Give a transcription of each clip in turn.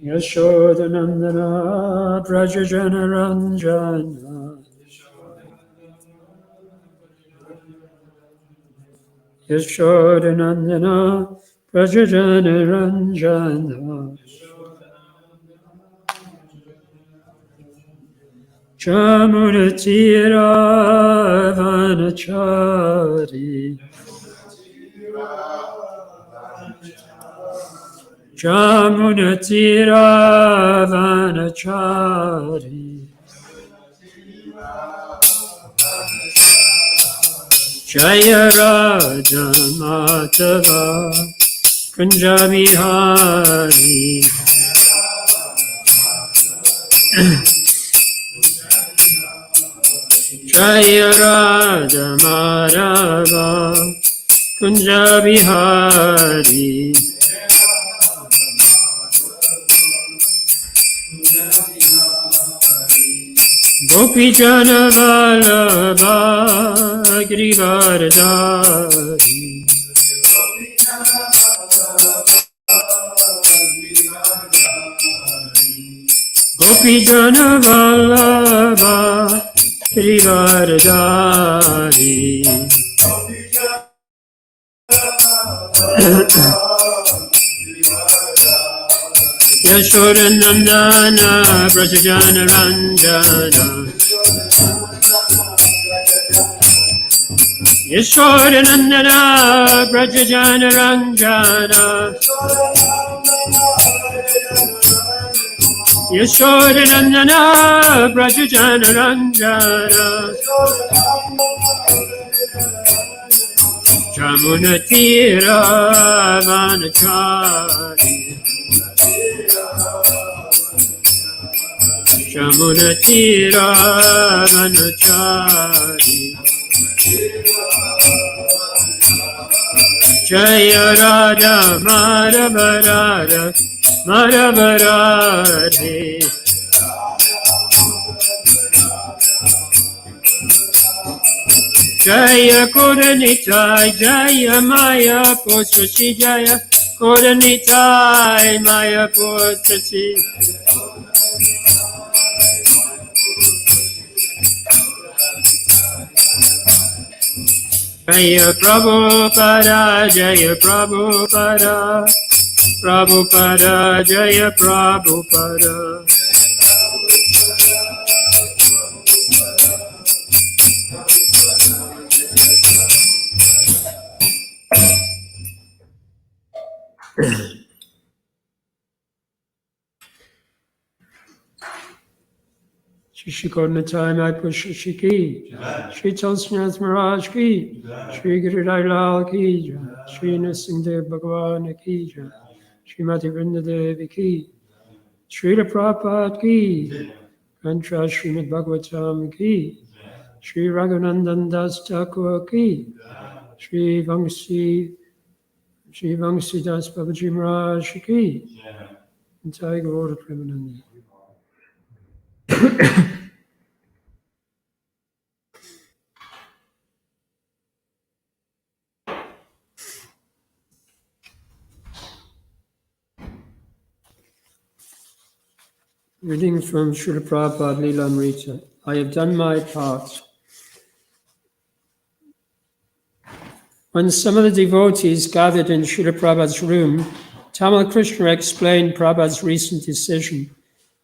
Yashodanandana Prajajana Ranjana Yashodanandana Prajajana Ranjana Chamuratira Vanachari Chamunatira Vanachari Jaya Raja Matava Punjabi Hari Jaya Raja Madhava Punjabi Hari Gopi Jana Vallabha Girivardhari Gopi Jana Vallabha Girivardhari Yashodanandana Brajajana Ranjana Yashodanandana Brajajana Ranjana Yashodanandana Brajajana Ranjana Jamunatira Vanachari Jamunatira Vanachari Jaya Radha Madhava Radha Madhava Radhe Jaya Kodanitai Jaya Maya Putrasi Jaya Kodanitai Maya Putrasi Jaya Prabhupada Jaya Prabhupada Prabhupada Jaya Prabhupada Shri Karnatai Maipusha Shiki, Shri Tulsinath Maharaj Ki, Shri Guru Rai Lal Ki, Shri Nrsimhadev Bhagavan Ki, Shri Mati Vrinda Devi Ki, Shri Prabhupada Ki, Kantra Srimad Bhagavatam Ki, Shri Raghunandan Das Thakur Ki, Shri Vangsi Das Babaji Maharaj Ki, and Tiger Order Premanandi. Reading from Srila Prabhupada Lilamrita. I have done my part. When some of the devotees gathered in Srila Prabhupada's room, Tamal Krishna explained Prabhupada's recent decision.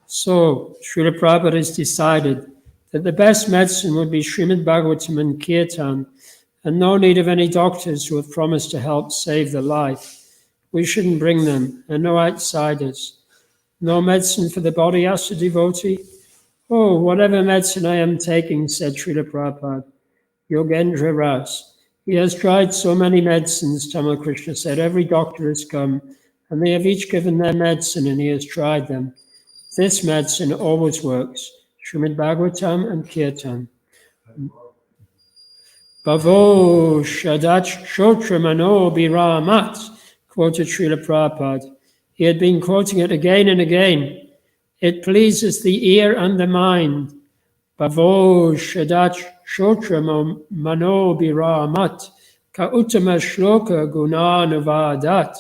So, Srila Prabhupada has decided that the best medicine would be Srimad Bhagavatam and Kirtan, and no need of any doctors who have promised to help save the life. We shouldn't bring them, and no outsiders. No medicine for the body, asked the devotee. Oh, whatever medicine I am taking, said Srila Prabhupada. Yogendra Ras. He has tried so many medicines, Tamal Krishna said. Every doctor has come, and they have each given their medicine, and he has tried them. This medicine always works. Srimad Bhagavatam and Kirtan. Bhavo Shadat Shotramano Biramat, quoted Srila Prabhupada. He had been quoting it again and again. It pleases the ear and the mind. Bhavo Shadat shotra mano biramat ka uttama shloka gunanavadat.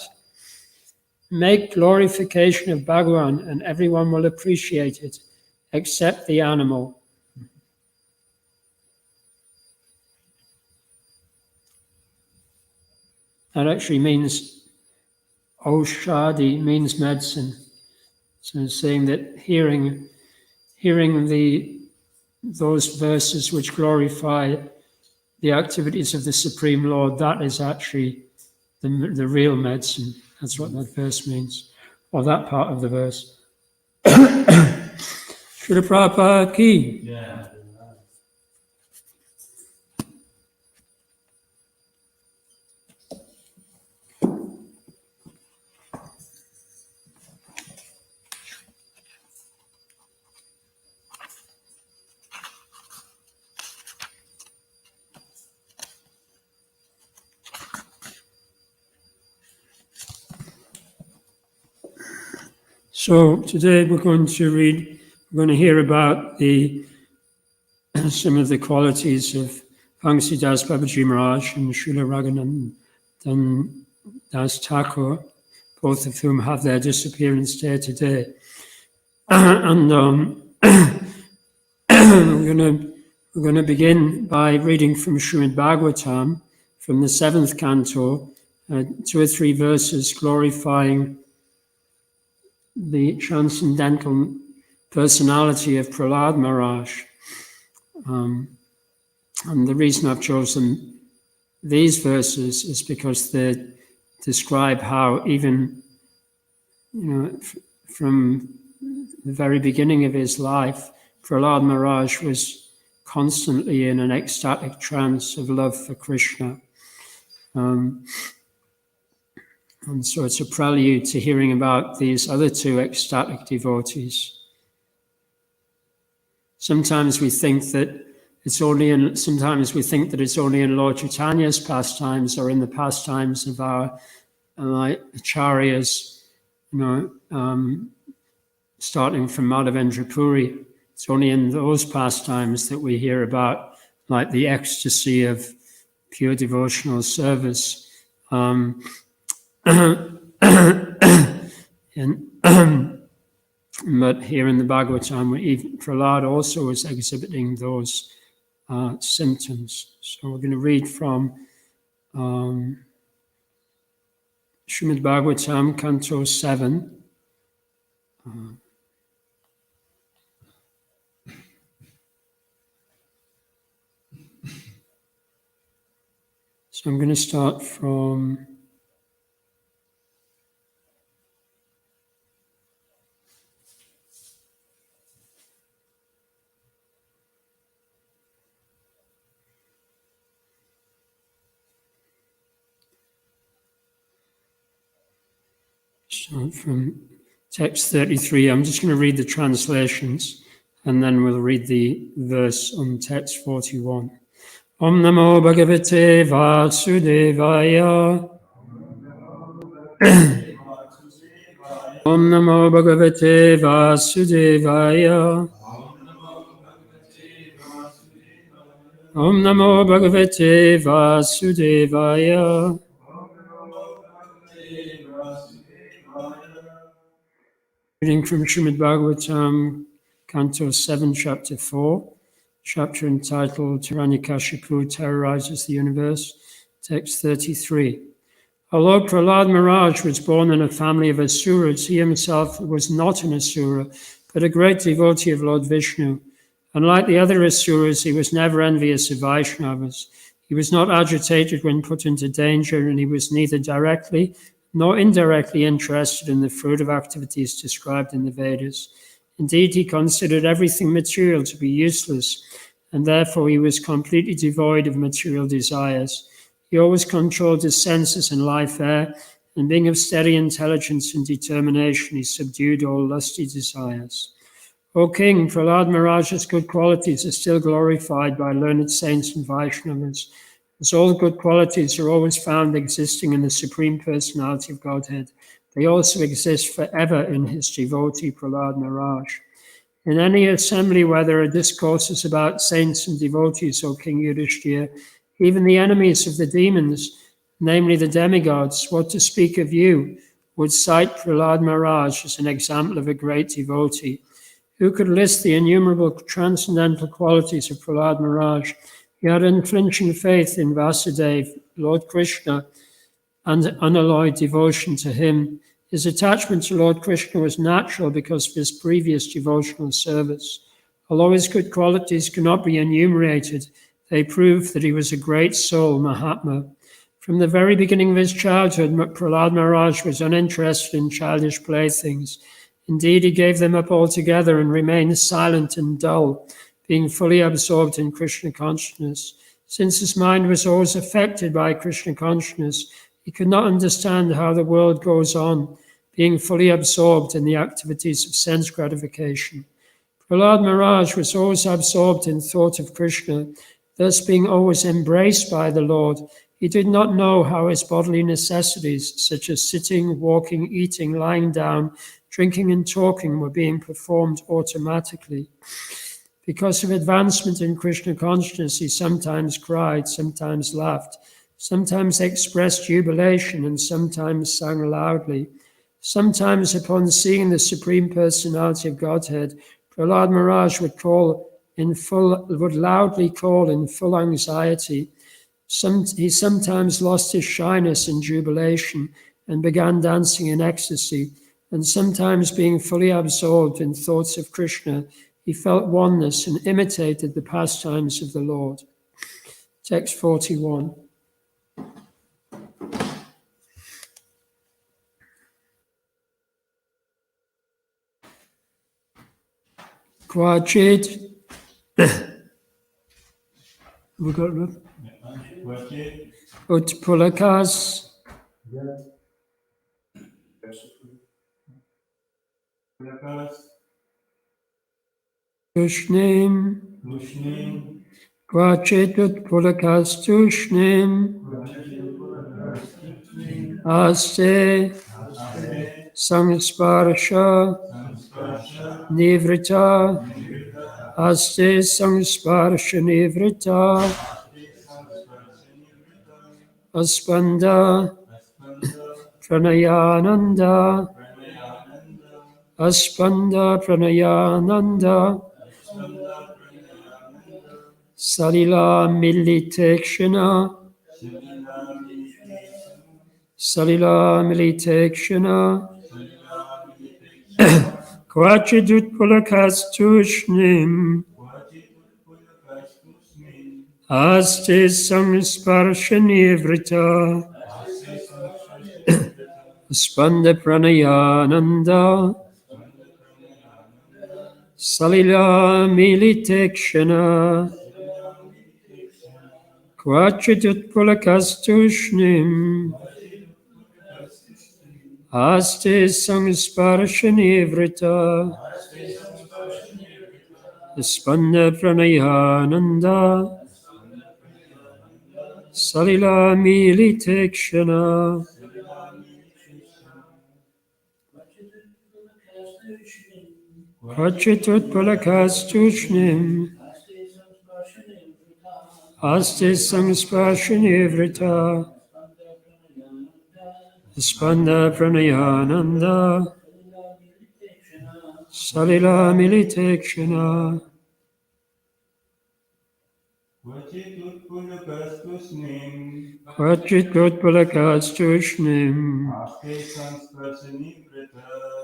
Make glorification of Bhagavan and everyone will appreciate it, except the animal. That actually means Aushadi, means medicine. So it's saying that hearing those verses which glorify the activities of the Supreme Lord, that is actually the real medicine. That's what that verse means, or that part of the verse. Srila Prabhupada ki. Yeah. So today we're going to hear about some of the qualities of Bhangsidas Babaji Maharaj and Srila Raghunath Das Thakur, both of whom have their disappearance day today. And we're going to begin by reading from Srimad Bhagavatam, from the 7th canto, 2 or 3 verses glorifying the transcendental personality of Prahlad Maharaj. And the reason I've chosen these verses is because they describe how even, from the very beginning of his life, Prahlad Maharaj was constantly in an ecstatic trance of love for Krishna. And so it's a prelude to hearing about these other 2 ecstatic devotees. Sometimes we think that it's only in Lord Chaitanya's pastimes or in the pastimes of our acharyas, starting from Madhavendra Puri. It's only in those pastimes that we hear about, like, the ecstasy of pure devotional service. But here in the Bhagavatam, Prahlad also was exhibiting those symptoms. So we're going to read from Srimad Bhagavatam, Canto 7. So I'm going to start from text 33. I'm just going to read the translations and then we'll read the verse on text 41. Om Namo Bhagavate Vasudevaya. Om Namo Bhagavate Vasudevaya. Om Namo Bhagavate Vasudevaya. Reading from Srimad Bhagavatam, Canto 7, Chapter 4, chapter entitled Hiranyakashipu Terrorizes the Universe, text 33. Although Prahlad Maharaj was born in a family of Asuras, he himself was not an Asura, but a great devotee of Lord Vishnu. Unlike the other Asuras, he was never envious of Vaishnavas. He was not agitated when put into danger, and he was neither directly nor indirectly interested in the fruit of activities described in the Vedas. Indeed, he considered everything material to be useless, and therefore he was completely devoid of material desires. He always controlled his senses and life air, and being of steady intelligence and determination, he subdued all lusty desires. O King, Prahlad Maharaj's good qualities are still glorified by learned saints and Vaishnavas. As all good qualities are always found existing in the Supreme Personality of Godhead, they also exist forever in his devotee Prahlad Maharaj. In any assembly where there are discourses about saints and devotees, O King Yudhishthira, even the enemies of the demons, namely the demigods, what to speak of you, would cite Prahlad Maharaj as an example of a great devotee. Who could list the innumerable transcendental qualities of Prahlad Maharaj? He had unflinching faith in Vasudeva, Lord Krishna, and unalloyed devotion to him. His attachment to Lord Krishna was natural because of his previous devotional service. Although his good qualities cannot be enumerated, they prove that he was a great soul, Mahatma. From the very beginning of his childhood, Prahlad Maharaj was uninterested in childish playthings. Indeed, he gave them up altogether and remained silent and dull, being fully absorbed in Krishna consciousness. Since his mind was always affected by Krishna consciousness, he could not understand how the world goes on, being fully absorbed in the activities of sense gratification. Prahlad Maharaj was always absorbed in thought of Krishna, thus being always embraced by the Lord. He did not know how his bodily necessities, such as sitting, walking, eating, lying down, drinking and talking, were being performed automatically. Because of advancement in Krishna consciousness, he sometimes cried, sometimes laughed, sometimes expressed jubilation, and sometimes sang loudly. Sometimes, upon seeing the Supreme Personality of Godhead, Prahlad Maharaj would loudly call in full anxiety. He sometimes lost his shyness in jubilation and began dancing in ecstasy, and sometimes being fully absorbed in thoughts of Krishna, he felt oneness and imitated the pastimes of the Lord. Text 41. Kvachit. We got it? Utpulakas. Tushnim. Kvachit utpulakas tushnim. Aste. Sangsparsha. Nivrita. Aste sangsparsha nivrita. Aspanda. Pranayananda. Aspanda pranayananda. Salila militekshana. Salila militekshana. Kvachidut pulakastushnim. Aste sangsparshanivrita. Spanda pranayananda. Salila militekshana. Kvachidut pulakastushnim. Aste sangsparshanivrita. Spanda pranayananda. Salila militekshana. Kvachitut pulakastushnim. Aste sangsparshanivrita. Spanda pranayananda. Salila militekshana. Kvachitut pulakastushnim.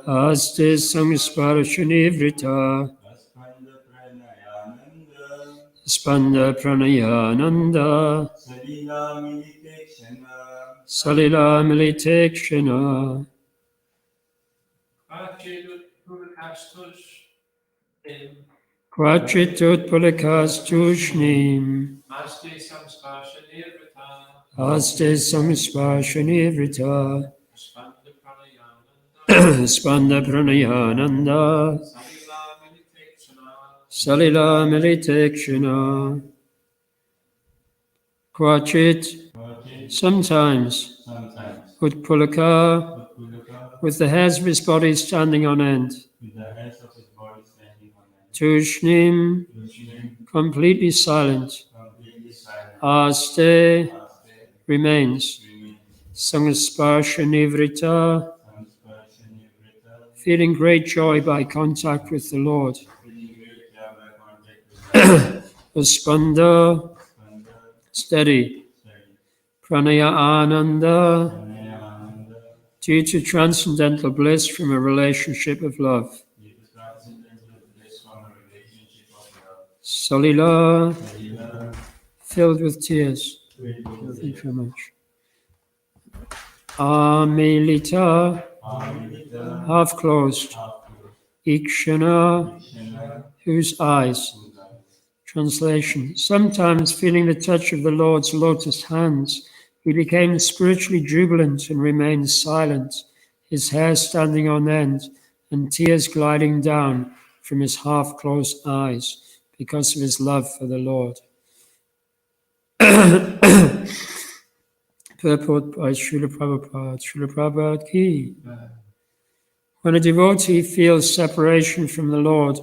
Aste sangsparshanivrita. Spanda pranayananda. Salila militekshana. Kvachitut pulakastushnim. Aste sangsparshanivrita. Spanda pranayananda. Salila militekshana. Kvachit. Sometimes. Utpulaka. With the hairs of his body standing on end. Tushnim, completely silent. Aste, remains. Sangasparsha Nivrita, feeling great joy by contact with the Lord. Uspanda, steady. Pranaya Ananda, due to transcendental bliss from a relationship of love. Salila, filled with tears. Thank you very much. Amilita, half closed. Ikshana, whose eyes. Translation. Sometimes feeling the touch of the Lord's lotus hands, he became spiritually jubilant and remained silent, his hair standing on end and tears gliding down from his half-closed eyes because of his love for the Lord. Purport by Srila Prabhupada. Srila Prabhupada ki. When a devotee feels separation from the Lord,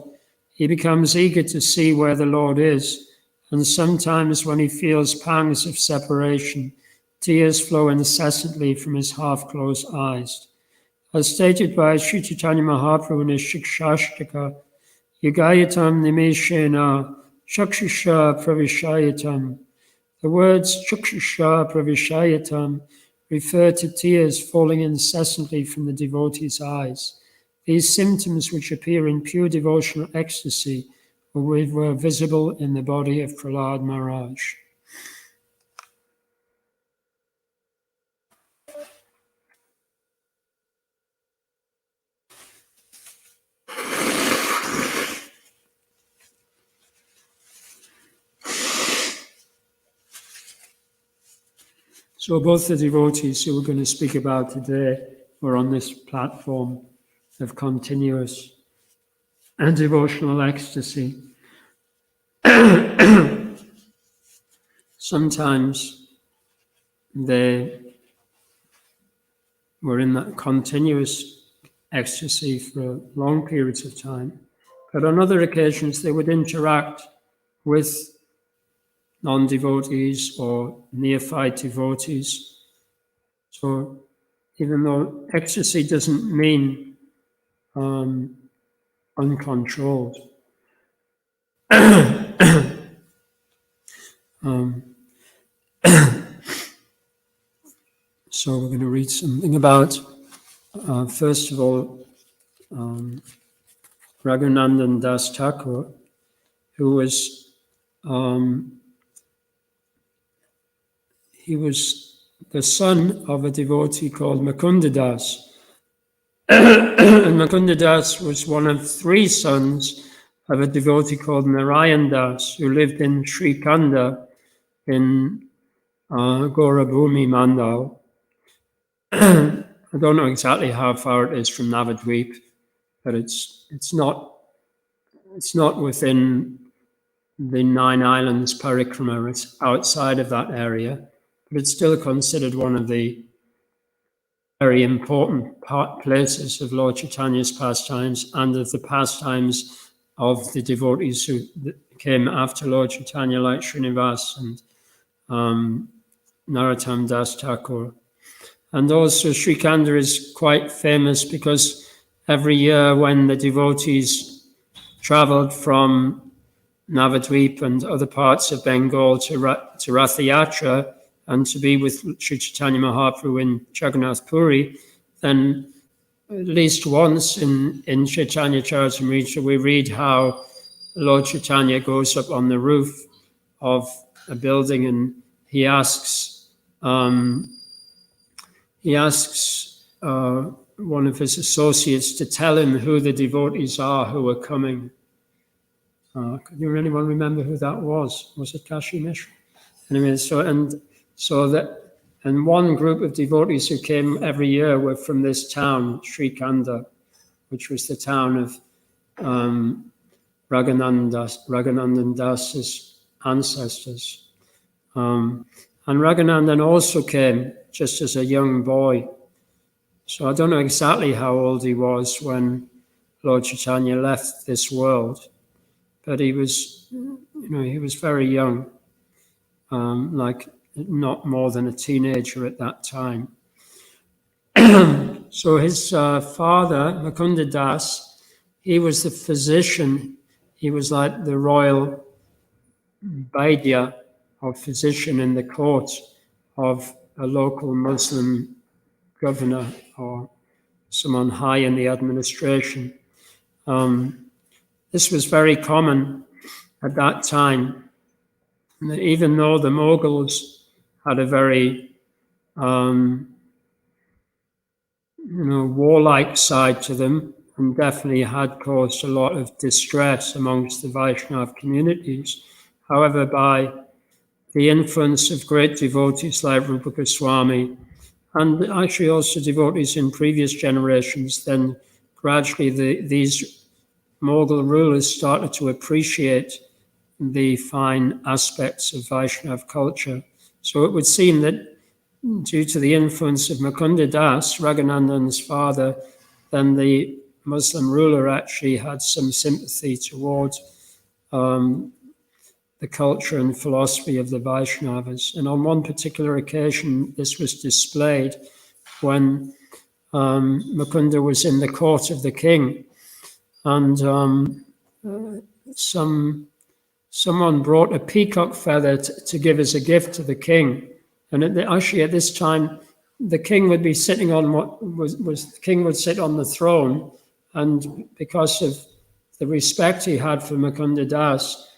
he becomes eager to see where the Lord is, and sometimes when he feels pangs of separation, tears flow incessantly from his half-closed eyes. As stated by Sri Chaitanya Mahaprabhu in his Shikshashtaka, Yugayatam Nimeshena Chakshusha Pravishayatam. The words Chakshusha Pravishayatam refer to tears falling incessantly from the devotee's eyes. These symptoms, which appear in pure devotional ecstasy, were visible in the body of Prahlad Maharaj. So both the devotees who we're going to speak about today were on this platform of continuous and devotional ecstasy. Sometimes they were in that continuous ecstasy for long periods of time, but on other occasions they would interact with non-devotees or neophyte devotees. So even though ecstasy doesn't mean uncontrolled, so we're going to read something about, first of all, Raghunandan Das Thakur, who was he was the son of a devotee called Mukunda Das. And Mukunda Das was one of three sons of a devotee called Narayan Das, who lived in Sri Khanda in Gaurabhumi Mandal. I don't know exactly how far it is from Navadvip, but it's not within the 9 Islands Parikrama. It's outside of that area, but it's still considered one of the very important places of Lord Chaitanya's pastimes and of the pastimes of the devotees who came after Lord Chaitanya, like Srinivas and Narottam Das Thakur. And also Sri Khanda is quite famous because every year when the devotees travelled from Navadvip and other parts of Bengal to Ratha Yatra and to be with Sri Chaitanya Mahaprabhu in Jagannath Puri, then at least once in Chaitanya Charitamrita we read how Lord Chaitanya goes up on the roof of a building and he asks one of his associates to tell him who the devotees are who are coming. Can anyone remember who that was? Was it Kashi Mishra? Anyway, and one group of devotees who came every year were from this town, Sri Khanda, which was the town of Raghunandan Das's ancestors. And Raghunandan also came just as a young boy. So I don't know exactly how old he was when Lord Chaitanya left this world. but he was, he was very young, like not more than a teenager at that time. So his father, Mukunda Das, he was the physician. He was like the royal Vaidya, or physician in the court of a local Muslim governor or someone high in the administration. This was very common at that time. And even though the Mughals had a very warlike side to them, and definitely had caused a lot of distress amongst the Vaishnav communities. However, by the influence of great devotees like Rupa Goswami, and actually also devotees in previous generations, then gradually these Mughal rulers started to appreciate the fine aspects of Vaishnav culture. So it would seem that due to the influence of Mukunda Das, Raghunandan's father, then the Muslim ruler actually had some sympathy towards the culture and philosophy of the Vaishnavas. And on one particular occasion, this was displayed when Mukunda was in the court of the king, and someone brought a peacock feather to give as a gift to the king. And actually, at this time, the king would be sitting on the king would sit on the throne, and because of the respect he had for Mukunda Das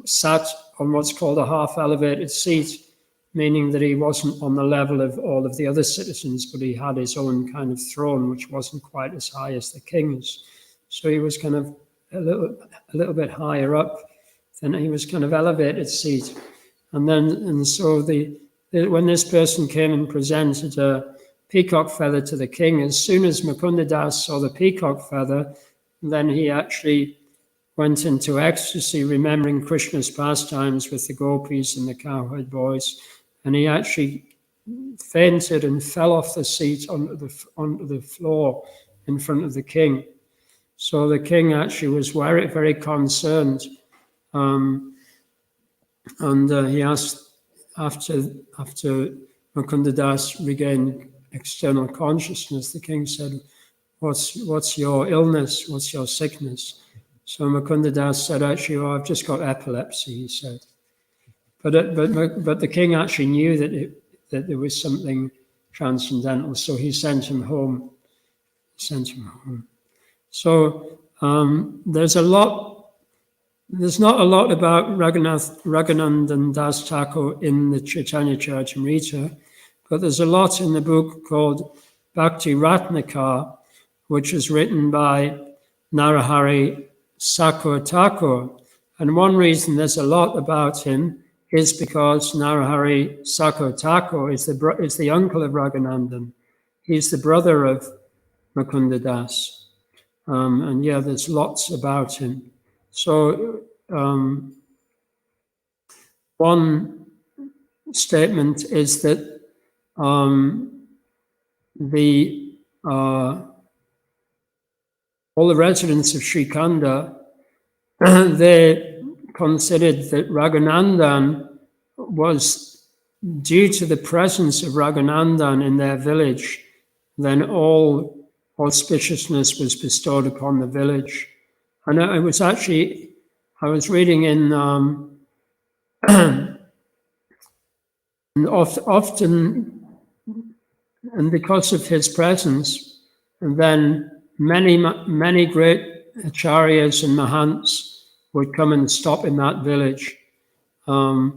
sat on what's called a half-elevated seat, meaning that he wasn't on the level of all of the other citizens, but he had his own kind of throne, which wasn't quite as high as the king's. So he was kind of a little bit higher up, then he was kind of elevated seat. And so when this person came and presented a peacock feather to the king, as soon as Mukunda Das saw the peacock feather, then he actually went into ecstasy, remembering Krishna's pastimes with the gopis and the cowherd boys, and he actually fainted and fell off the seat onto the floor in front of the king. So the king actually was very, very concerned, and he asked, after Mukunda Das regained external consciousness, the king said, "What's your illness? What's your sickness?" So Mukunda Das said, "Actually, I've just got epilepsy," he said. But the king actually knew that there was something transcendental, so he sent him home. So there's not a lot about Raghunandan Das Thakur in the Chaitanya Charitamrita, but there's a lot in the book called Bhakti Ratnakar, which is written by Narahari Sakur Thakur. And one reason there's a lot about him is because Narahari Sakur Thakur is the uncle of Raghunandan. He's the brother of Mukunda Das. And yeah, there's lots about him. So one statement is that all the residents of Srikanda, they considered that Raghunandan was, due to the presence of Raghunandan in their village, then all auspiciousness was bestowed upon the village. And I was reading in, and often, and because of his presence, and then many great acharyas and mahants would come and stop in that village. So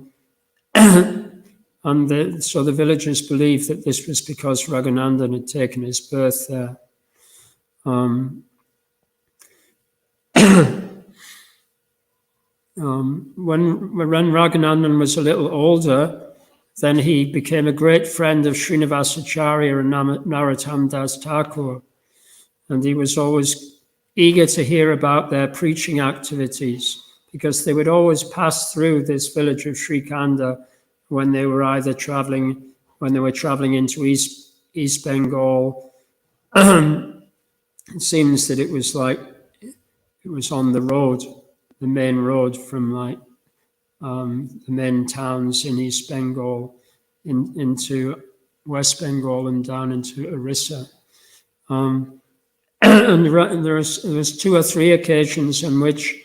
the villagers believed that this was because Raghunandan had taken his birth there. When Raghunandan was a little older, then he became a great friend of Srinivasacharya and Narottam Das Thakur, and he was always eager to hear about their preaching activities, because they would always pass through this village of Srikanda when they were traveling into East Bengal. It seems that it was on the road main road from the main towns in East Bengal into West Bengal and down into Orissa. And there was 2 or 3 occasions on which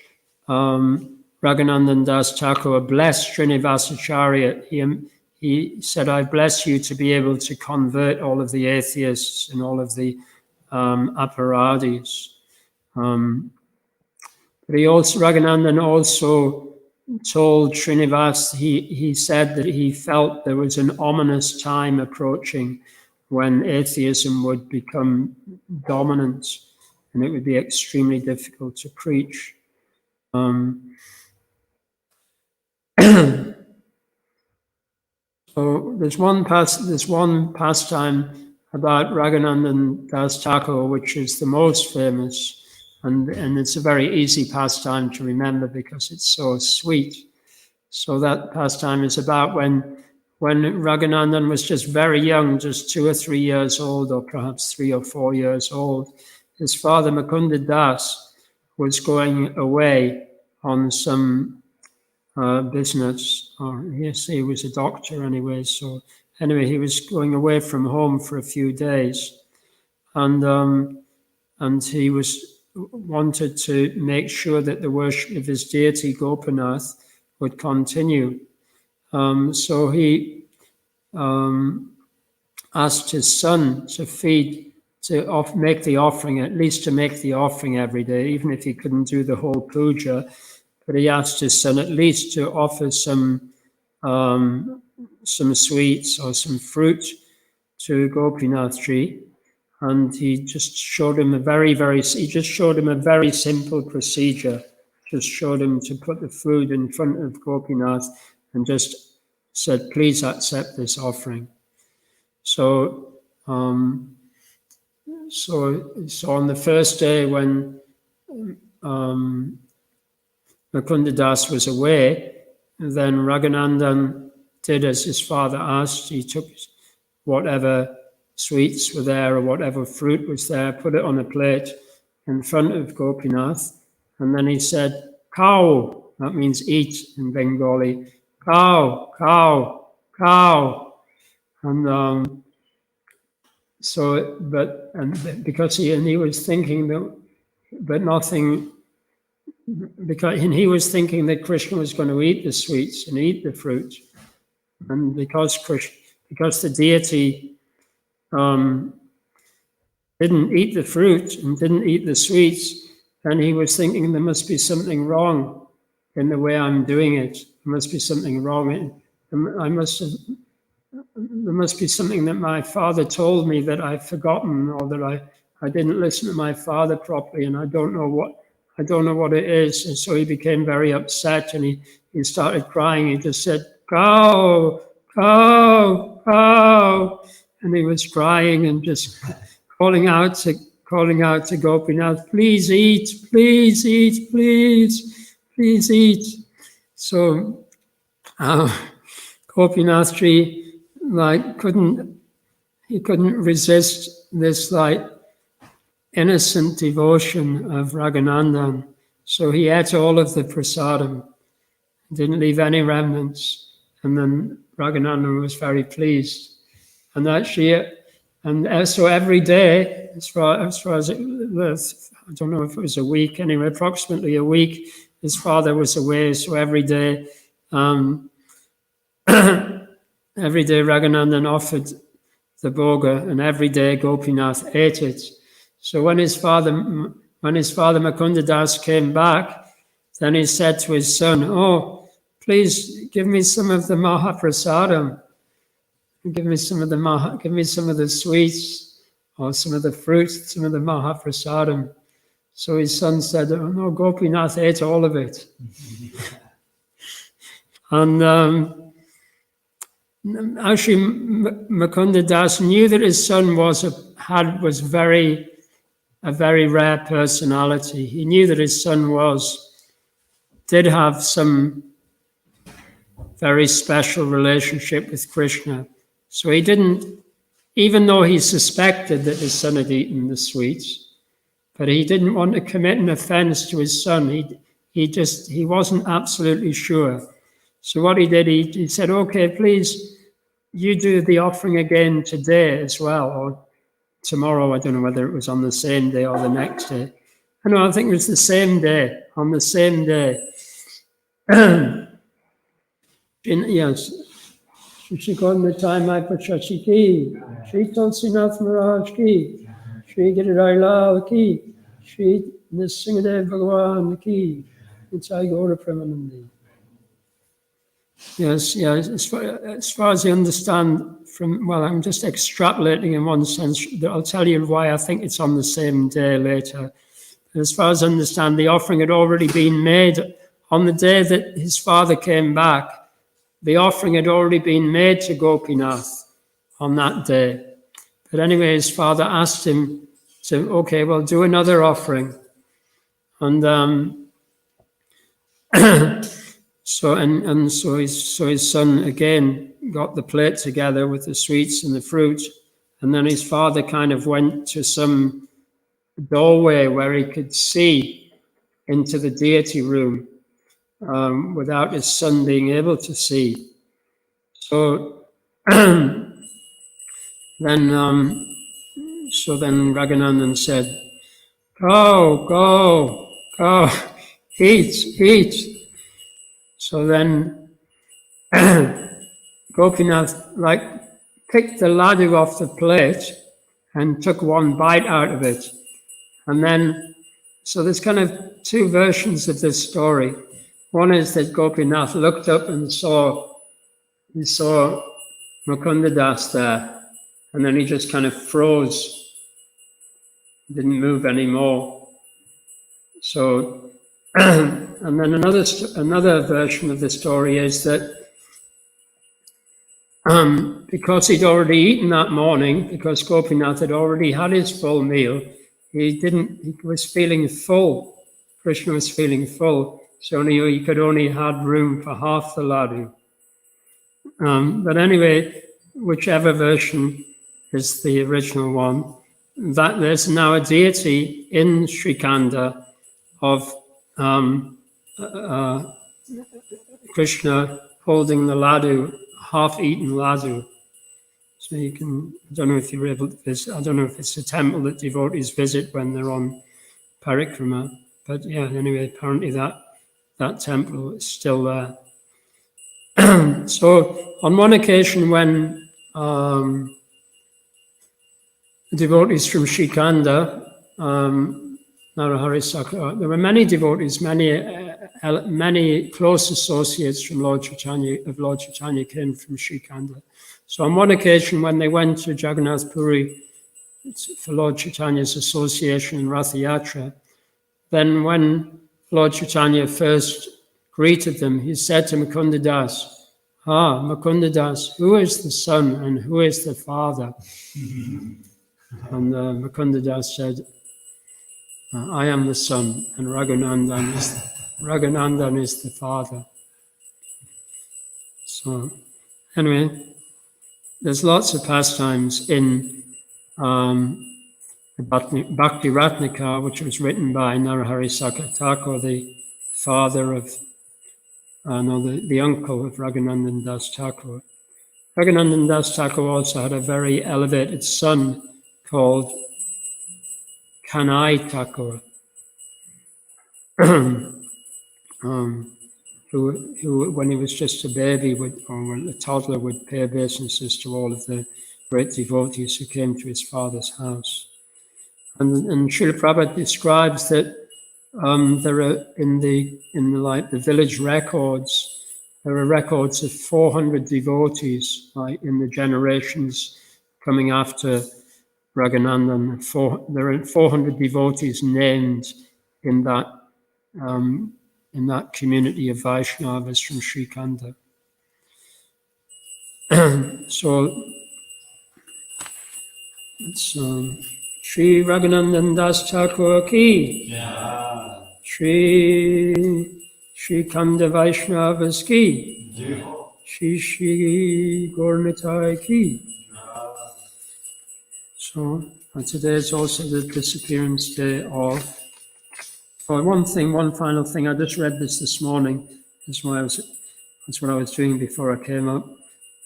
Raghunandan Das Thakur blessed Srinivasacharya. He said, I bless you to be able to convert all of the atheists and all of the aparadis. But Raghunandan also told Srinivas, he said that he felt there was an ominous time approaching when atheism would become dominant and it would be extremely difficult to preach. So there's one pastime about Raghunandan Das Thakur, which is the most famous, and it's a very easy pastime to remember because it's so sweet. So that pastime is about when Raghunandan was just very young, just 2 or 3 years old, or perhaps 3 or 4 years old. His father, Mukunda Das, was going away on some business, or yes, he was a doctor anyway. So anyway, he was going away from home for a few days, and he wanted to make sure that the worship of his deity Gopinath would continue. So he asked his son to make the offering, at least to make the offering every day, even if he couldn't do the whole puja. But he asked his son at least to offer some sweets or some fruit to Gopinathji, and he just showed him a very simple procedure. Just showed him to put the food in front of Gopinath and just said, "Please accept this offering." So on the first day when Mukunda Das was away, then Raghunandan did as his father asked. He took whatever sweets were there or whatever fruit was there, put it on a plate in front of Gopinath, and then he said, "Cow," that means eat in Bengali, "Cow, cow, cow." And because he was thinking that, but nothing. Because he was thinking that Krishna was going to eat the sweets and eat the fruit, and because the deity didn't eat the fruit and didn't eat the sweets, then he was thinking there must be something wrong in the way I'm doing it. There must be something wrong. There must be something that my father told me that I've forgotten, or that I didn't listen to my father properly, and I don't know what it is. And so he became very upset, and he started crying. He just said, "Cow, cow, cow," and he was crying and just calling out to Gopinath, "Please eat, please eat, please, please eat." So Gopinathji couldn't resist this innocent devotion of Raghunandan. So he ate all of the prasadam, didn't leave any remnants. And then Raghunandan was very pleased. And so every day, as far as it was, I don't know if it was a week, anyway, approximately a week, his father was away. So every day Raghunandan offered the bhoga, and every day Gopinath ate it. So when his father Mukunda Das came back, then he said to his son, "Oh, please give me some of the Mahaprasadam. Give me some of the sweets, or some of the fruit, some of the Mahaprasadam." So his son said, "Oh no, Gopinath ate all of it." And actually, Mukunda Das knew that his son was a very rare personality. He knew that his son did have some very special relationship with Krishna. So he didn't, even though he suspected that his son had eaten the sweets, but he didn't want to commit an offense to his son. he wasn't absolutely sure. So what he did, he said, okay, please, you do the offering again today as well, or tomorrow. I don't know whether it was on the same day or the next day. No, I think it was the same day, on the same day. Yes. Shri Gormitai Mai Pachachi ki, Shri Tulsinath Maharaj ki, Shri Giridhar Lal ki, Shri Nrsingadev Bhagavan ki, Nitai Gaura Premanandi. Yes, as far as I understand from, well, I'm just extrapolating in one sense. I'll tell you why I think it's on the same day later. As far as I understand, the offering had already been made on the day that his father came back. The offering had already been made to Gopinath on that day. But anyway, his father asked him to, okay, well, do another offering. And so his son again got the plate together with the sweets and the fruit. And then his father kind of went to some doorway where he could see into the deity room without his son being able to see. So then Raghunandan said, go, eat. So then Gopinath picked the laddu off the plate and took one bite out of it. And then, so there's kind of two versions of this story. One is that Gopinath looked up and he saw Mukunda Das there, and then he just kind of froze, didn't move anymore. So, and then another version of the story is that because he'd already eaten that morning, because Gopinath had already had his full meal, he was feeling full. Krishna was feeling full, so he could only have room for half the laddu. But anyway, whichever version is the original one, that there's now a deity in Srikanda of Krishna holding the laddu, half-eaten laddu. So you can, I don't know if you're able to visit, I don't know if it's a temple that devotees visit when they're on parikrama, but yeah, anyway, apparently that temple is still there. So on one occasion when devotees from Srikanda, Narahari Sakha, there were many devotees, many close associates from Lord Chaitanya came from Srikanda. So on one occasion when they went to Jagannath Puri for Lord Chaitanya's association in Ratha Yatra, then when Lord Chaitanya first greeted them, he said to Mukunda Das, Mukunda Das, who is the son and who is the father? And Mukunda Das said, I am the son, and Raghunandan is the father. So, anyway, there's lots of pastimes in the Bhakti Ratnakar, which was written by Narahari Sakha Thakur, the father of, the uncle of Raghunandan Das Thakur. Raghunandan Das Thakur also had a very elevated son called Kanai Thakur, who, when he was just a baby or a toddler, would pay obeisances to all of the great devotees who came to his father's house. And Srila Prabhupada describes that there are in the village records, there are records of 400 devotees in the generations coming after Raghunandan. There are 400 devotees named in that community of Vaishnavas from Srikanda. So it's Sri Raghunandan Das Thakur ki, yeah. Sri Kanda Vaishnavas ki, yeah. Shri Gaurnitai ki. So today is also the disappearance day of one final thing. I just read this morning. That's what I was doing before I came up.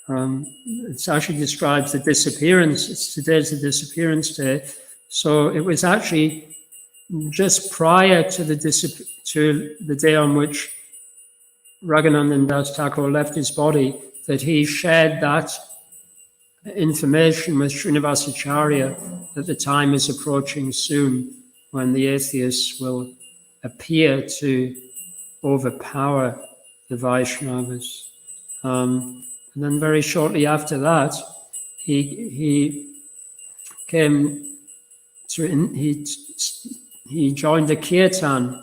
It actually describes the disappearance. Today's the disappearance day. So it was actually just prior to the day on which Raghunandan Das Thakur left his body that he shared that information with Srinivasacharya that the time is approaching soon when the atheists will appear to overpower the Vaishnavas. And then very shortly after that, he came to he joined the kirtan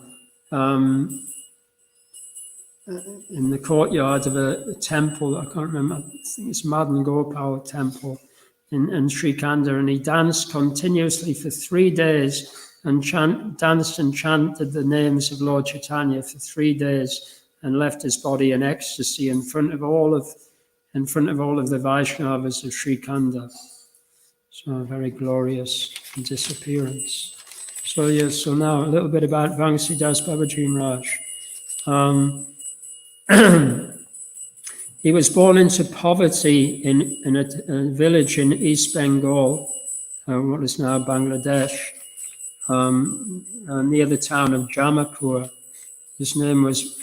in the courtyard of a temple. I can't remember. I think it's Madan Gopal temple in Srikanda, and he danced continuously for 3 days and danced and chanted the names of Lord Chaitanya for 3 days, and left his body in ecstasy in front of all of the Vaishnavas of Srikanda. So a very glorious disappearance. So yes, so now a little bit about Vangsidas Babaji Maharaj. He was born into poverty in a village in East Bengal, what is now Bangladesh, near the town of Jamapur. His name was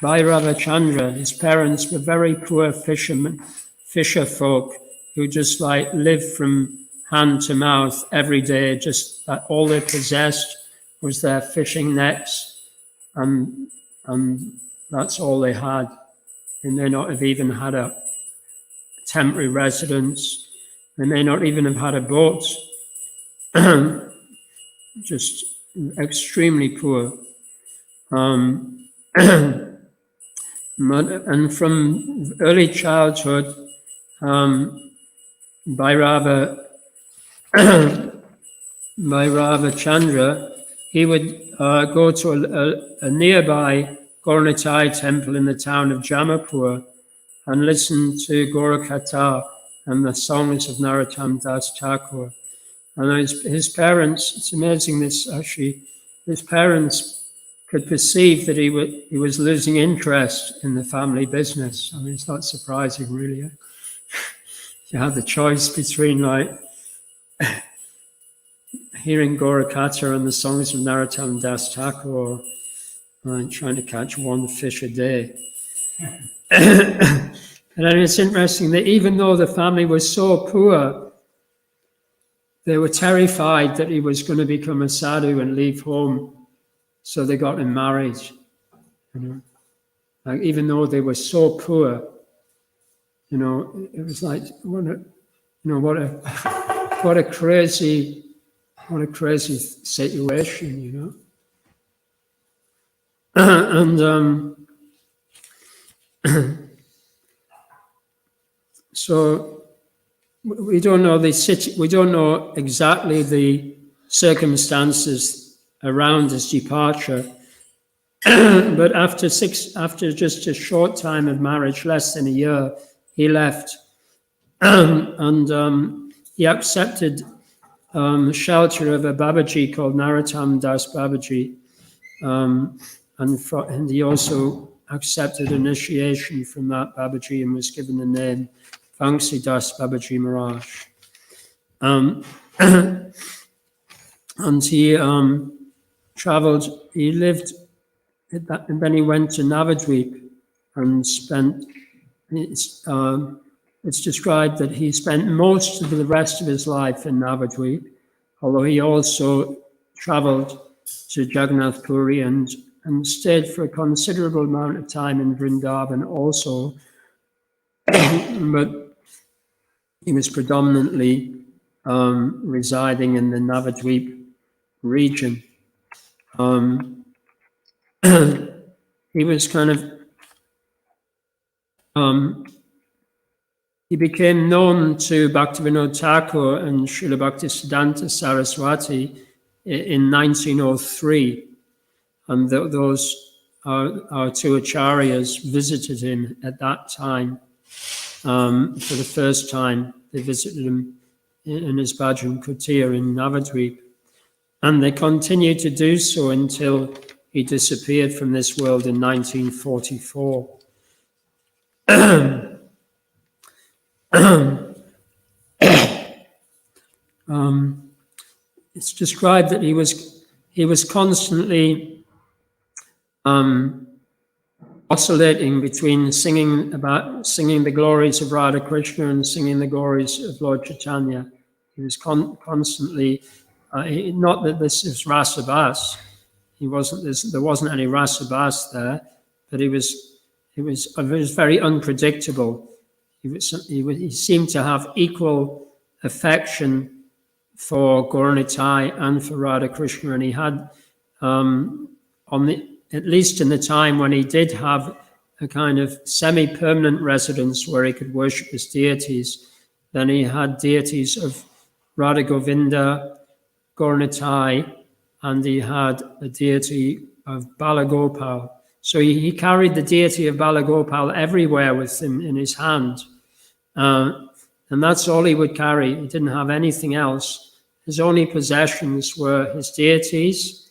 Bhairava Chandra. His parents were very poor fisher folk who just like lived from hand to mouth every day. Just all they possessed was their fishing nets, and that's all they had. They may not have even had a temporary residence. They may not even have had a boat. Just extremely poor. And from early childhood, Bhairava Chandra, he would go to a nearby Gauranitai temple in the town of Jamapur and listen to Gaurakatha and the songs of Narottam Das Thakur. And his parents, it's amazing this actually, his parents could perceive that he was losing interest in the family business. I mean, it's not surprising, really. You had the choice between like hearing Gaurakatha and the songs of Narottam Das Thakur, or trying to catch one fish a day. And then it's interesting that even though the family was so poor, they were terrified that he was going to become a sadhu and leave home. So they got him married. You know, like even though they were so poor, you know, it was like what a crazy situation, you know. And so we don't know we don't know exactly the circumstances around his departure, but after just a short time of marriage, less than a year, he left, and he accepted shelter of a Babaji called Narottam Das Babaji, and he also accepted initiation from that Babaji and was given the name Vangsidas Babaji Maharaj. And he traveled, he lived, and then he went to Navadvip and spent, it's described that he spent most of the rest of his life in Navadvip, although he also traveled to Jagannath Puri and stayed for a considerable amount of time in Vrindavan also, but he was predominantly residing in the Navadvip region. He was kind of, he became known to Bhaktivinoda Thakur and Srila Bhaktisiddhanta Saraswati in 1903. And those, our two acharyas visited him at that time. For the first time, they visited him in his bhajan kutir in Navadvip. And they continued to do so until he disappeared from this world in 1944. It's described that he was constantly oscillating between singing the glories of Radha Krishna and singing the glories of Lord Chaitanya. He was constantly, not that this is rasabas. There wasn't any rasabas there, but it was very unpredictable. He seemed to have equal affection for Gauranitai and for Radha Krishna, and he had, at least in the time when he did have a kind of semi-permanent residence where he could worship his deities, then he had deities of Radha Govinda, Gauranitai, and he had a deity of Balagopal. So he carried the deity of Balagopal everywhere with him in his hand. And that's all he would carry. He didn't have anything else. His only possessions were his deities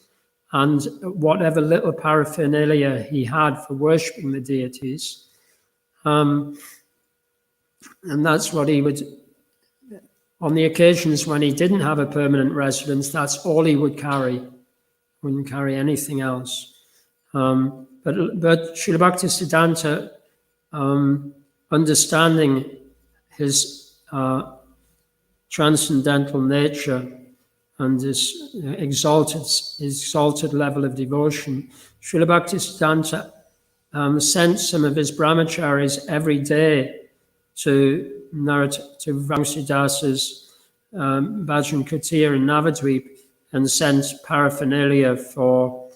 and whatever little paraphernalia he had for worshipping the deities. And that's what he would, on the occasions when he didn't have a permanent residence, that's all he would carry. Wouldn't carry anything else. But Srila Bhaktisiddhanta, understanding his transcendental nature and his exalted level of devotion, Srila Bhaktisiddhanta sent some of his brahmacharis every day to Vamsidasa's bhajan kutir in Navadvip and sent paraphernalia for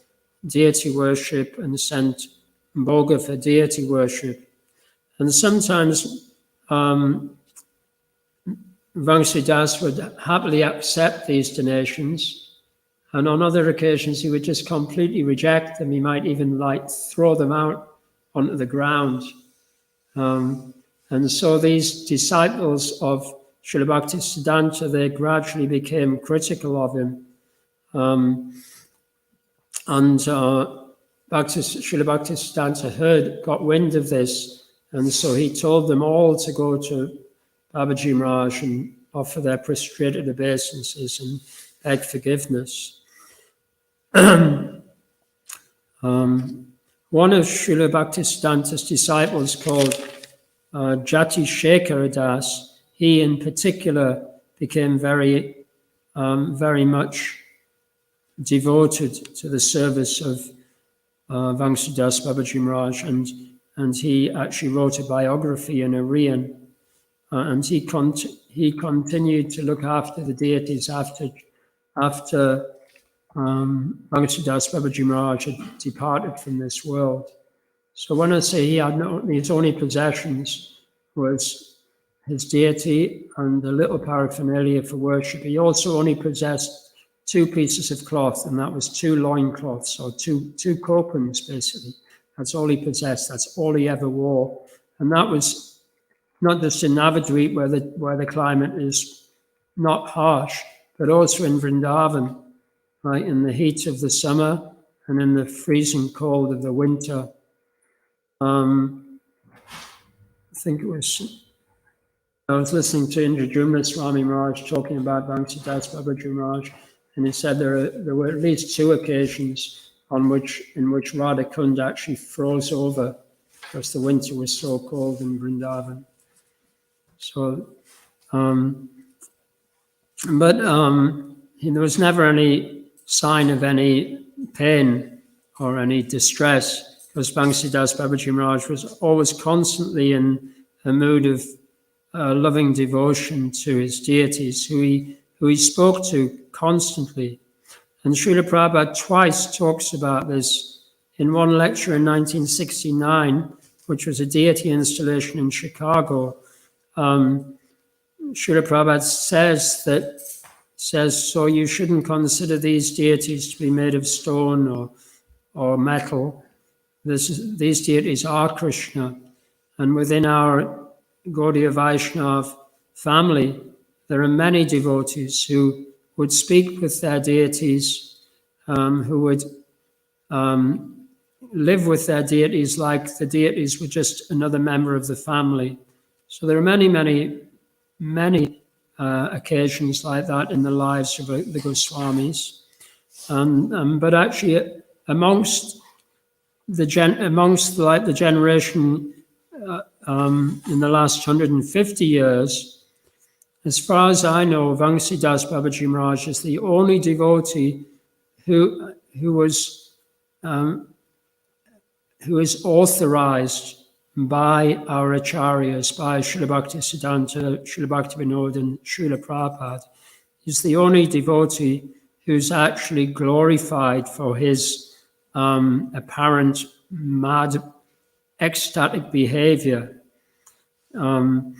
deity worship and sent bhoga for deity worship. And sometimes Vamsidas would happily accept these donations, and on other occasions he would just completely reject them. He might even throw them out onto the ground. And so these disciples of Srila Bhaktisiddhanta, they gradually became critical of him. Srila Bhaktisiddhanta got wind of this, and so he told them all to go to Babaji Maharaj and offer their prostrated obeisances and beg forgiveness. One of Srila Bhaktisiddhanta's disciples called Jati Shekhara Das, he in particular became very much devoted to the service of Vamsidas Babaji Maharaj, and he actually wrote a biography in Aryan, and he continued to look after the deities after Vamsidas Babaji Maharaj had departed from this world. So when I say his only possessions was his deity and a little paraphernalia for worship, he also only possessed 2 pieces of cloth, and that was 2 loincloths, or two copings, basically. That's all he possessed. That's all he ever wore. And that was not just in Navadvip, where the climate is not harsh, but also in Vrindavan, right, in the heat of the summer and in the freezing cold of the winter. I think I was listening to Indrajumna Swami Maharaj talking about Vamsidas Babaji Maharaj, and he said there were at least 2 occasions in which Radha Kund actually froze over because the winter was so cold in Vrindavan. So, but there was never any sign of any pain or any distress, because Vamsidas Babaji Maharaj was always constantly in a mood of loving devotion to his deities, who he spoke to constantly. And Srila Prabhupada twice talks about this. In one lecture in 1969, which was a deity installation in Chicago, Srila Prabhupada says, so you shouldn't consider these deities to be made of stone or metal. These deities are Krishna. And within our Gaudiya Vaishnava family, there are many devotees who would speak with their deities, who would live with their deities like the deities were just another member of the family. So there are many, many, many occasions like that in the lives of the Goswamis. But actually, amongst the generation in the last 150 years, as far as I know, Vangsidas Babaji Maharaj is the only devotee who is authorized by our acharyas, by Srila Bhaktisiddhanta, Srila Bhaktivinoda, and Srila Prabhupada. He's the only devotee who's actually glorified for his apparent mad, ecstatic behavior. Srila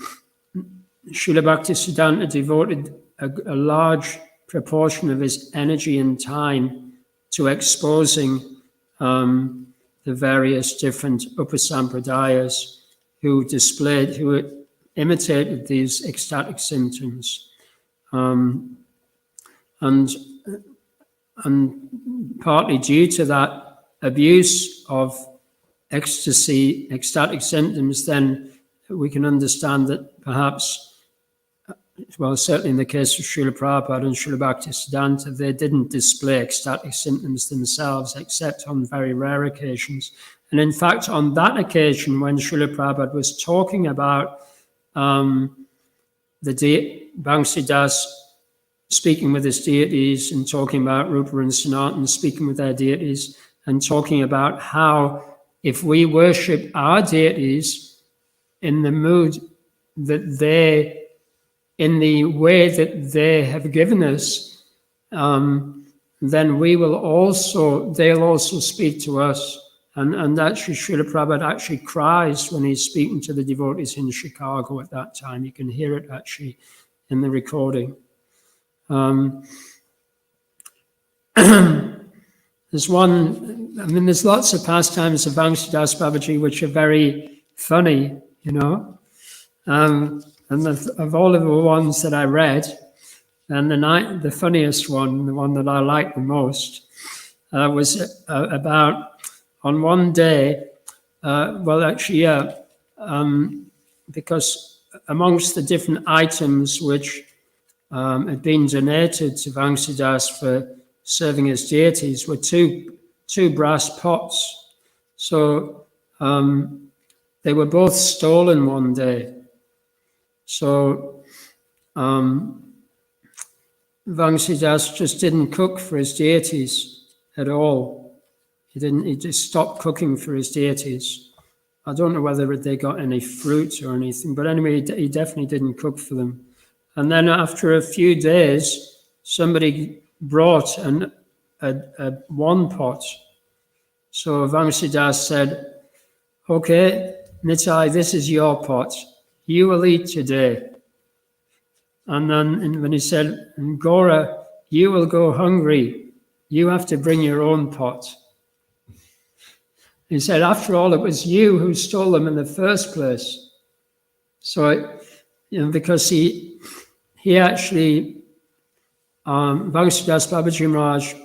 Bhaktisiddhanta devoted a large proportion of his energy and time to exposing the various different upasampradayas who imitated these ecstatic symptoms. And partly due to that abuse of ecstasy, ecstatic symptoms, then we can understand that perhaps, well, certainly in the case of Srila Prabhupada and Srila Bhaktisiddhanta, they didn't display ecstatic symptoms themselves, except on very rare occasions. And in fact, on that occasion, when Srila Prabhupada was talking about Vangsidas speaking with his deities and talking about Rupa and Sanatana speaking with their deities and talking about how if we worship our deities in the mood that in the way that they have given us, then they'll also speak to us. And actually, Srila Prabhupada actually cries when he's speaking to the devotees in Chicago at that time. You can hear it actually in the recording. There's lots of pastimes of Vangsidas Babaji which are very funny, And of all of the ones that I read, and the funniest one, the one that I liked the most, was about on one day, because amongst the different items which had been donated to Vangsidas for serving as deities were two brass pots. So they were both stolen one day. So Vangsidas just didn't cook for his deities at all. He just stopped cooking for his deities. I don't know whether they got any fruit or anything, but anyway, he definitely didn't cook for them. And then after a few days, somebody brought one pot. So Vangsidas said, "Okay, Nitai, this is your pot. You will eat today." And then when he said, "Gora, you will go hungry. You have to bring your own pot." He said, "After all, it was you who stole them in the first place." So, because he actually, Vangsidas Babaji Maharaj,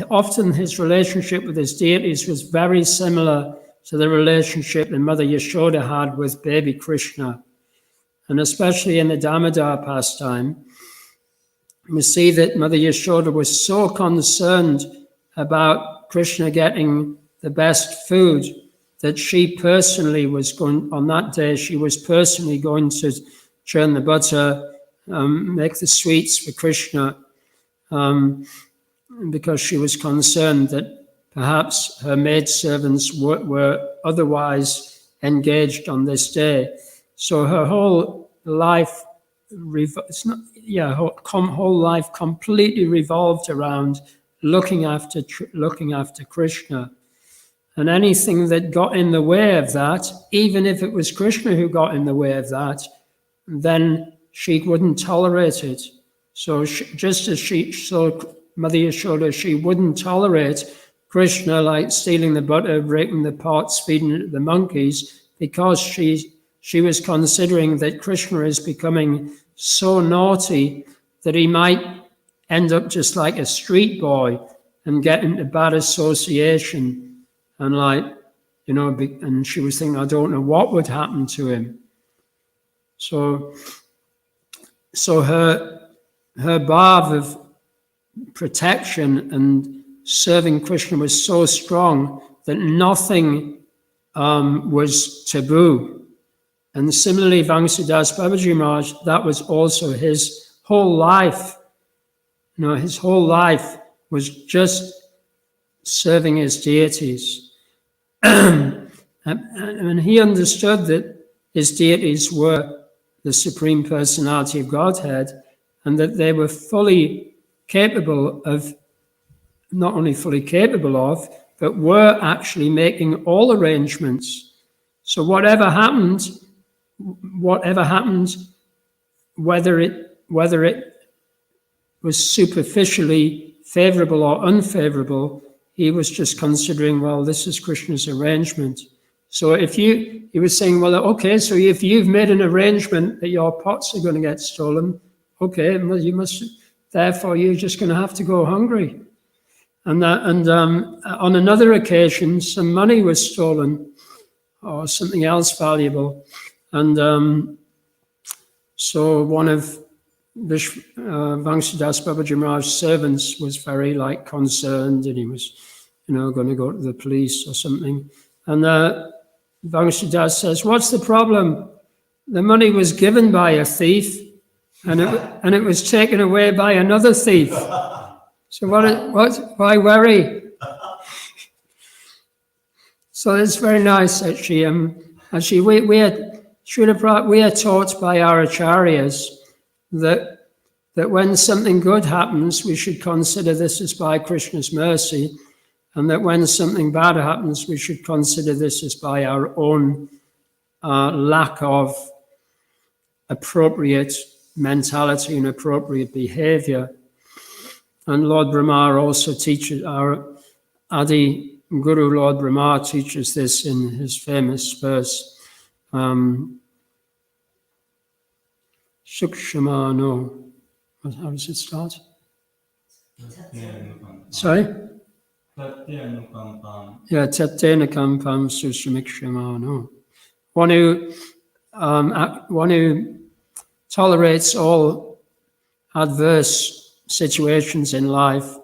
often his relationship with his deities was very similar to the relationship that Mother Yashoda had with baby Krishna. And especially in the Damodar pastime, we see that Mother Yashoda was so concerned about Krishna getting the best food that she personally was going, on that day, she was personally going to churn the butter, make the sweets for Krishna, because she was concerned that perhaps her maidservants were otherwise engaged on this day. So her whole life, whole life completely revolved around looking after Krishna. And anything that got in the way of that, even if it was Krishna who got in the way of that, then she wouldn't tolerate it. So just as Mother Yashoda, she wouldn't tolerate Krishna like stealing the butter, breaking the pots, feeding it to the monkeys, because she was considering that Krishna is becoming so naughty that he might end up just like a street boy and get into bad association. And and she was thinking, I don't know what would happen to him. So her bhav of protection and serving Krishna was so strong that nothing was taboo. And similarly, Vamsidas Babaji Maharaj, that was also his whole life. His whole life was just serving his deities. And he understood that his deities were the Supreme Personality of Godhead, and that they were fully capable of, not only fully capable of, but were actually making all arrangements. So whatever happened, whether it was superficially favorable or unfavorable, he was just considering, well, this is Krishna's arrangement. So he was saying, well, okay, so if you've made an arrangement that your pots are going to get stolen, okay, well, therefore you're just going to have to go hungry. And on another occasion, some money was stolen or something else valuable. And so one of Vamsidas Babaji Maharaj's servants was very concerned, and he was, going to go to the police or something. And Vamsidas says, "What's the problem? The money was given by a thief, and it was taken away by another thief. So why worry?" So it's very nice, actually. We are taught by our acharyas that when something good happens, we should consider this as by Krishna's mercy, and that when something bad happens, we should consider this as by our own lack of appropriate mentality and appropriate behavior. And Lord Brahma also teaches, our Adi Guru Lord Brahma teaches this in his famous verse, Shukshamano. How does it start? Sorry? Yeah, Tattena Kampam Sushamikshimano. One who tolerates all adverse situations in life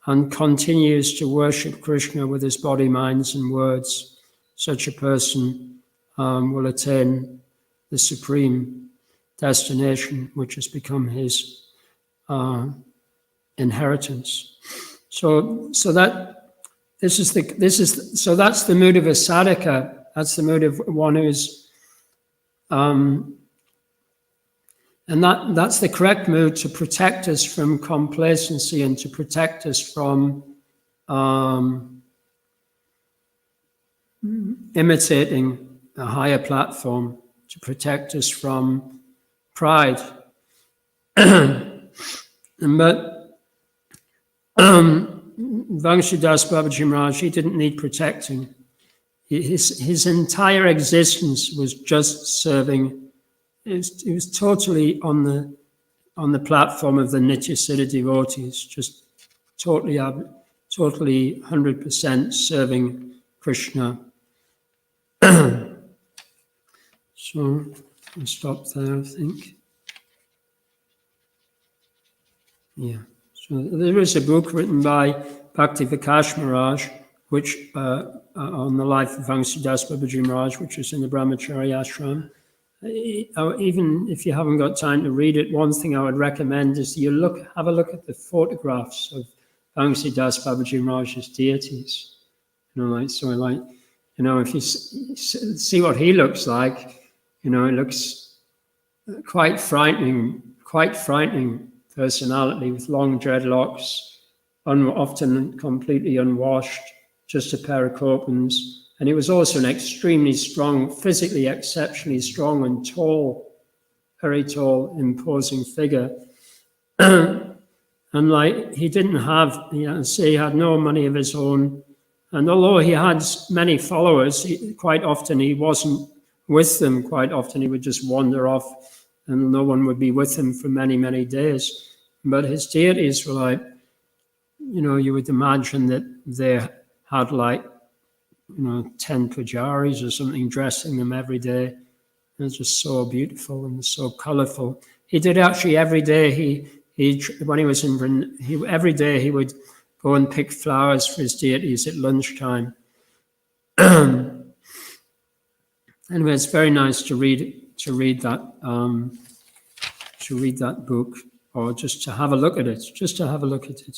and continues to worship Krishna with his body, minds, and words, such a person will attain the supreme destination, which has become his inheritance. So that's the mood of a sadhaka. That's the mood of one who's, and that's the correct mood to protect us from complacency and to protect us from imitating a higher platform, to protect us from pride. But Vamsidas Babaji Maharaj, he didn't need protecting. His entire existence was just serving. He was totally on the platform of the Nityasiddha devotees, just totally 100% serving Krishna. So I'll stop there, I think. Yeah. So there is a book written by Bhakti Vikash Maharaj, which on the life of Vamsidas Babaji Maharaj, which is in the Brahmachari ashram. Even if you haven't got time to read it, one thing I would recommend is have a look at the photographs of Vamsidas Babaji Maharaj's deities. If you see what he looks like, it looks quite frightening personality with long dreadlocks, often completely unwashed, just a pair of copans. And he was also an extremely strong, physically exceptionally strong and tall, very tall, imposing figure. And he didn't have, he had no money of his own. And although he had many followers, quite often he wasn't with them. Quite often he would just wander off and no one would be with him for many, many days. But his deities were like, you would imagine that they had like, 10 pujaris or something dressing them every day. They're just so beautiful and so colourful. He did actually every day. He when he was in every day he would go and pick flowers for his deities at lunchtime. Anyway, it's very nice to read that book, or just to have a look at it.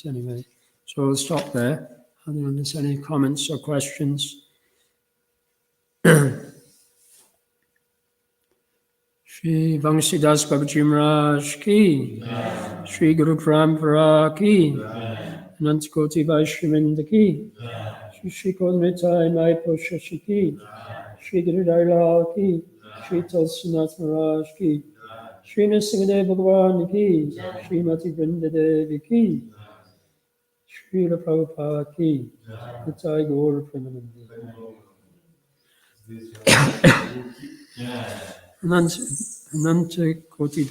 Anyway. So we'll stop there. I don't know if there's any comments or questions. Shri Vangsidas Babaji Maharaj ki, Shri Guru Parampara ki, Anant Koti Vaishnavinda ki, Shri Kodamitai Mai Poshashi ki, Shri Guru Dailal ki, Shri Tulsinath Maharaj ki, Shri Nrsimhadev Bhagavan ki, Shri Mati Vrinda Devi ki, Shri Prabhupada ki, Nitai Gaur Premanandi. Anant Koti